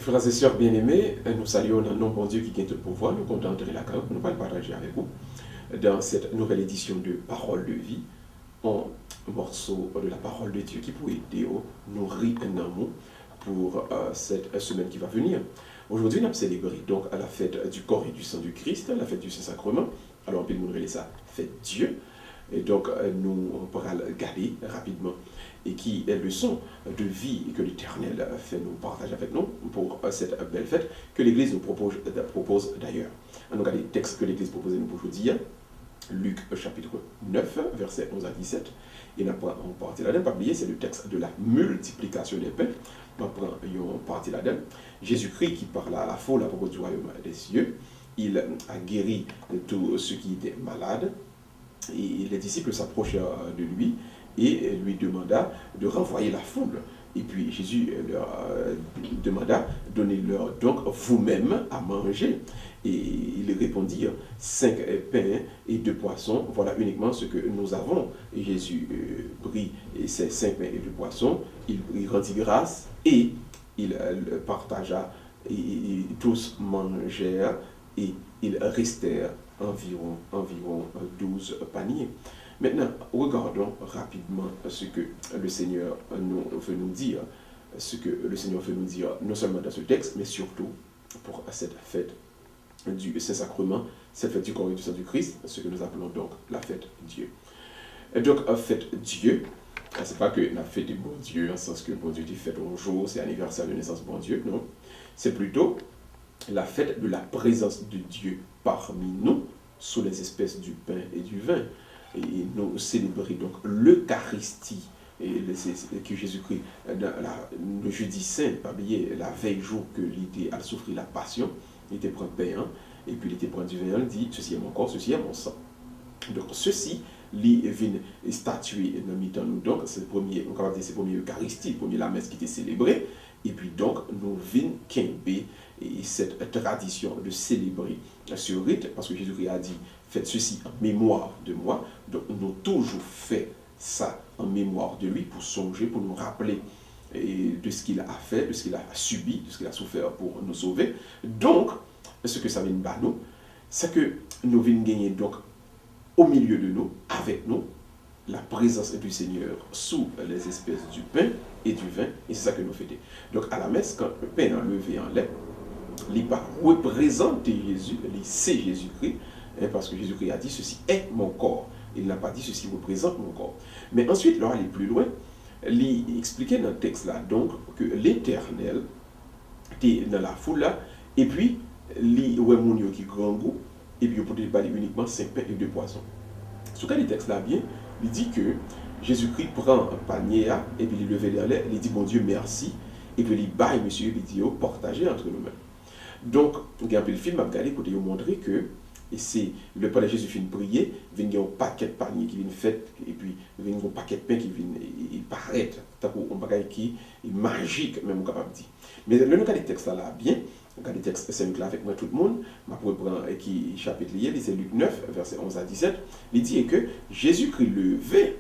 Frères et sœurs bien-aimés, nous saluons le nom bon Dieu qui gagne tout pouvoir. Nous comptons entrer la carotte. Nous allons partager avec vous dans cette nouvelle édition de Parole de vie, un morceau de la parole de Dieu qui pourrait aider à nourrir un amour pour cette semaine qui va venir. Aujourd'hui, nous allons célébrer donc à la fête du corps et du sang du Christ, la fête du Saint-Sacrement. Alors, on peut nous relayer ça, fête Dieu. Et donc, nous pourrons regarder rapidement et qui est le son de vie que l'Éternel fait nous partager avec nous pour cette belle fête que l'Église nous propose d'ailleurs. On regarde les textes que l'Église propose nous pour aujourd'hui. Luc chapitre 9, versets 11 à 17. Et on prend en partie là-dedans. Pas oublier, c'est le texte de la multiplication des pains. On prend en partie là-dedans. Jésus-Christ qui parle à la foule à propos du royaume des cieux. Il a guéri tous ceux qui étaient malades. Et les disciples s'approchèrent de lui et lui demanda de renvoyer la foule. Et puis Jésus leur demanda, donnez-leur donc vous-même à manger. Et ils répondirent, 5 pains et 2 poissons, voilà uniquement ce que nous avons. Et Jésus prit ces 5 pains et 2 poissons, il rendit grâce et il partagea, et tous mangèrent et ils restèrent environ 12 paniers. Maintenant, regardons rapidement ce que le Seigneur veut nous dire. Ce que le Seigneur veut nous dire, non seulement dans ce texte, mais surtout pour cette fête du Saint-Sacrement, cette fête du corps et du sang du Christ, ce que nous appelons donc la fête Dieu. Et donc, fête Dieu, c'est pas que la fête du bon Dieu, en sens que bon Dieu dit fête un jour, c'est anniversaire de naissance bon Dieu, non. C'est plutôt la fête de la présence de Dieu parmi nous, sous les espèces du pain et du vin. Et nous célébrons donc l'Eucharistie, que Jésus-Christ, le jeudi saint, pas oublier, la veille jour que l'idée a souffert la passion, il était prend pain, et puis il était prend du vin, il dit, ceci est mon corps, ceci est mon sang. Donc ceci, il vient statuer dans le nous. Donc c'est le premier, on va dire, c'est le premier Eucharistie, le premier la messe qui était célébrée. Et puis donc, nous venons quimber cette tradition de célébrer ce rite, parce que Jésus-Christ a dit, faites ceci en mémoire de moi. Donc nous avons toujours fait ça en mémoire de lui, pour songer, pour nous rappeler de ce qu'il a fait, de ce qu'il a subi, de ce qu'il a souffert pour nous sauver. Donc, ce que ça vient de nous, c'est que nous venons gagner donc au milieu de nous, avec nous, la présence du Seigneur sous les espèces du pain et du vin, et c'est ça que nous faisons. Donc à la messe, quand le pain est enlevé en lait, il va représenter Jésus, c'est Jésus-Christ, parce que Jésus-Christ a dit ceci est mon corps. Il n'a pas dit ceci représente mon corps. Mais ensuite, là, aller plus loin, il expliquait dans le texte là, donc, que l'Éternel était dans la foule là, et puis, il y a un qui grand goût, et puis il peut parler uniquement 5 pains et 2 poissons. Ce que le texte là bien, il dit que Jésus-Christ prend un panier et puis il lève les lèvres, il dit bon Dieu merci, et puis il baille monsieur, il dit partagez entre nous-mêmes. Donc, il y a un film à regarder pour te montrer que et c'est le Père de Jésus finit prier, il y a un paquet de paniers qui viennent fait, et puis il y a un paquet de pain qui vient paraître, un bagage qui est magique, même on capable de dire. Mais le cas des textes là bien, le cas des textes c'est là avec moi tout le monde, ma pour prendre qui chapitre lié, c'est Luc 9 verset 11 à 17, il dit que Jésus-Christ levé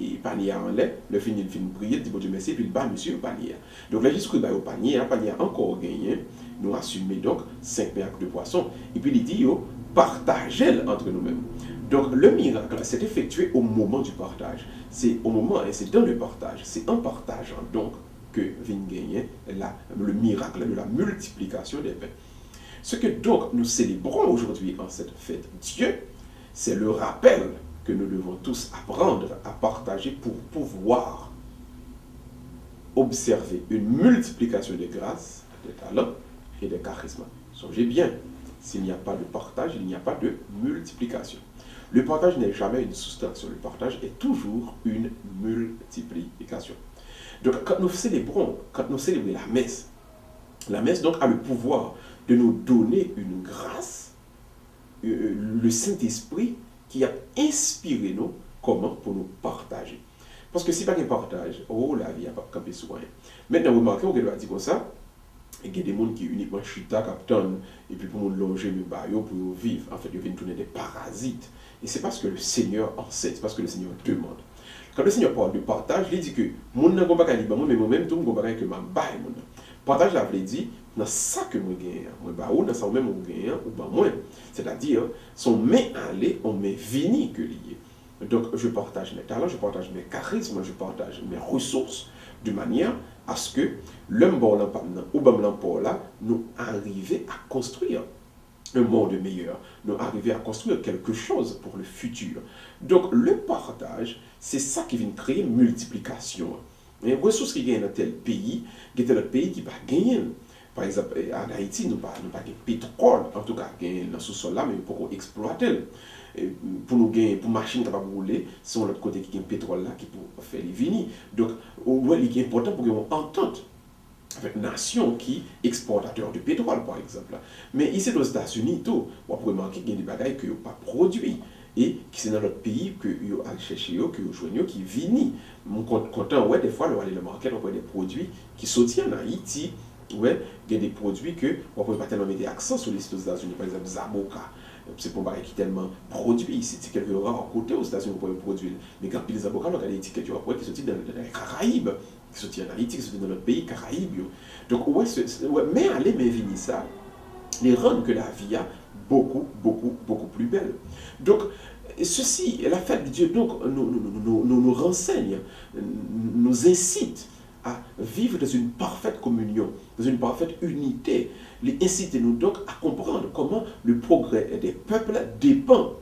et panier en lait, le fin il finit prier, il dit bon Dieu merci, puis il bat monsieur au panier. Donc là Jésus-Christ bat au panier encore gagné, nous assumons donc 5 pains de poissons, et puis il dit partagez entre nous-mêmes. Donc le miracle s'est effectué au moment du partage. C'est au moment, et c'est dans le partage, c'est en partageant donc que vient gagner le miracle de la multiplication des pains. Ce que donc nous célébrons aujourd'hui en cette fête Dieu, c'est le rappel que nous devons tous apprendre à partager pour pouvoir observer une multiplication des grâces, des talents et des charismes. Songez bien, s'il n'y a pas de partage, il n'y a pas de multiplication. Le partage n'est jamais une soustraction, le partage est toujours une multiplication. Donc quand nous célébrons la messe donc a le pouvoir de nous donner une grâce, le Saint-Esprit qui a inspiré nous comment pour nous partager. Parce que si pas de partage, la vie n'a pas campé sur rien. Maintenant, vous remarquez, on va dire comme ça, il y a des gens qui uniquement chuta, captain, et puis pour nous longer, pour vivre, en fait, ils viennent tourner des parasites. Et c'est parce que le Seigneur enseigne, c'est parce que le Seigneur demande. Quand le Seigneur parle de partage, il dit que mon n'a pas qu'à mais moi-même, tout mon n'a que m'a bail. Partage la veut dire, dans ça que moi gagne, moi bah ou dans ça même on gagne ou pas moins. C'est-à-dire, son main aller, on met vini que lié. Donc, je partage mes talents, je partage mes charismes, je partage mes ressources de manière à ce que l'homme bon ou l'homme là, nous arrivions à construire un monde meilleur, nous arriver à construire quelque chose pour le futur. Donc, le partage, c'est ça qui vient créer une multiplication. Les ressources qui gagnent dans tel pays, il y a tel pays qui va gagner. Par exemple, en Haïti, nous n'avons pas de pétrole, en tout cas, dans ce sol là, mais nous pouvons exploiter. Pour nous gagner, pour machine capable de rouler, c'est l'autre côté qui a un pétrole là qui peut faire les vignes. Donc, il est important pour qu'on entente avec une nation qui est exportateur de pétrole, par exemple. Mais ici, aux États-Unis, tout, on peut remarquer qu'il y a des bagailles qui n'ont pas produit et qui sont dans notre pays que vous allez chercher, que vous joignez, qui viennent. Je suis content, ouais, des fois, on va aller dans le market, on voit des produits qui sortent en Haïti. Ouais, il y a des produits que on ne peut pas tellement mettre accent sur les États-Unis, par exemple, Zamoka. C'est pour qui tellement produit. C'est quelques rares côté aux États-Unis pour produire. Mais quand les avocats, on a des étiquettes qui sont dans les Caraïbes, qui sont en Haïti, qui sont dans notre pays, Caraïbes. Donc, ouais, mais allez, mais venir ça, les rendre que la vie a beaucoup plus belle. Donc, ceci, la fête de Dieu, donc, nous renseigne, nous incite à vivre dans une parfaite communion, dans une parfaite unité. Incitez-nous donc à comprendre comment le progrès des peuples dépend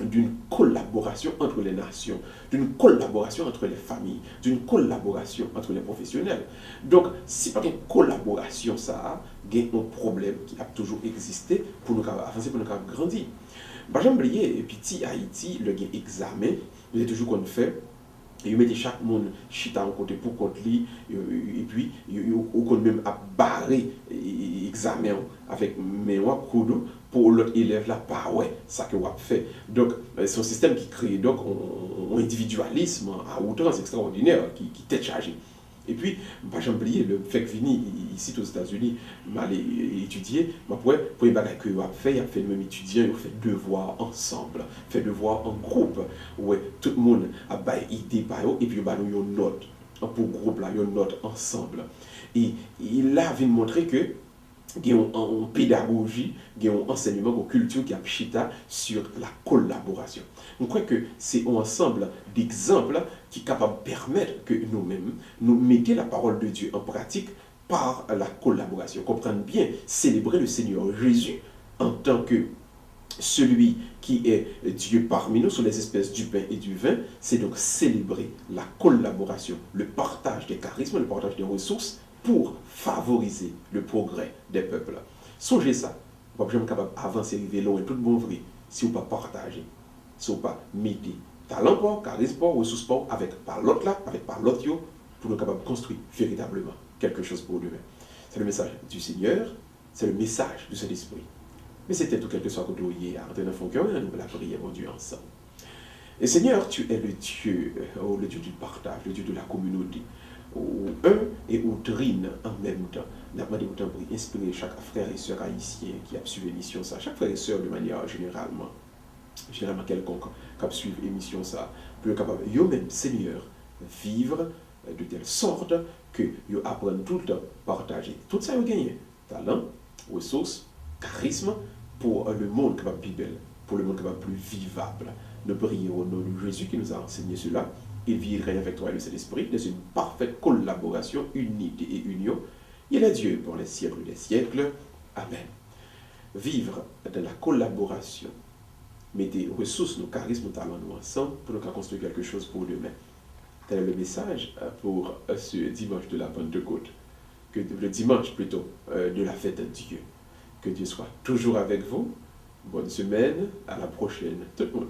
d'une collaboration entre les nations, d'une collaboration entre les familles, d'une collaboration entre les professionnels. Donc, si pas une collaboration, ça a un problème qui a toujours existé pour nous avancer, pour nous grandir. Par exemple, et puis Haïti, le examen, il est toujours qu'on fait. Et vous mettez chaque monde chita en côté pour contre lui, et puis vous qu'on même à barrer l'examen avec mes coudes pour l'autre élève là, pas ouais, ça que vous avez fait. Donc, c'est un système qui crée donc un individualisme à outrance extraordinaire qui tête chargée. Et puis, pas oublier le fait que fini ici aux États-Unis, m'aller étudier, pour les bagages que vous avez fait le même étudiant, vous fait devoir ensemble, fait devoir en groupe, ouais, tout le monde a une idée et puis vous avez une note pour groupe là, une note ensemble. Et là, vient montrer que il y a une pédagogie, il y a un enseignement, une culture qui a chita sur la collaboration. Je crois que c'est un ensemble d'exemples qui est capable de permettre que nous-mêmes, nous mettions la parole de Dieu en pratique par la collaboration. Comprenez bien, célébrer le Seigneur Jésus en tant que celui qui est Dieu parmi nous sur les espèces du pain et du vin, c'est donc célébrer la collaboration, le partage des charismes, le partage des ressources, pour favoriser le progrès des peuples. Songez ça. Vous n'êtes pas capable d'avancer, arriver loin, tout bon vrai, si vous ne pas partager, si vous ne pas mettre talent, charisme, ressources avec par l'autre là, avec par l'autre, pour nous capables de construire véritablement quelque chose pour demain. C'est le message du Seigneur, c'est le message du Saint-Esprit. Mais c'était tout quelque chose que vous ayez à entrer dans son cœur et nous la prière, mon Dieu, ensemble. Et Seigneur, tu es le Dieu du partage, le Dieu de la communauté. Ou un et ou trine en même temps. N'a pas autant pour inspirer chaque frère et sœur haïtien qui a suivi l'émission ça, chaque frère et sœur de manière généralement quelconque qui a suivi l'émission ça, pour être capable, eux-mêmes, Seigneur, vivre de telle sorte que ils apprennent tout le temps partager. Tout ça, ils gagnent. Talent, ressources, charisme pour le monde qui va plus belle, pour le monde qui va plus vivable. Nous prions au nom de Jésus qui nous a enseigné cela. Il vivrait avec toi et le Saint-Esprit dans une parfaite collaboration, unité et union. Il est Dieu pour les siècles des siècles. Amen. Vivre dans la collaboration. Mettez ressources, nos charismes, nos talents, nous ensemble pour nous construire quelque chose pour demain. Tel est le message pour ce dimanche de la Pentecôte. Le dimanche plutôt de la fête de Dieu. Que Dieu soit toujours avec vous. Bonne semaine. À la prochaine. Tout le monde.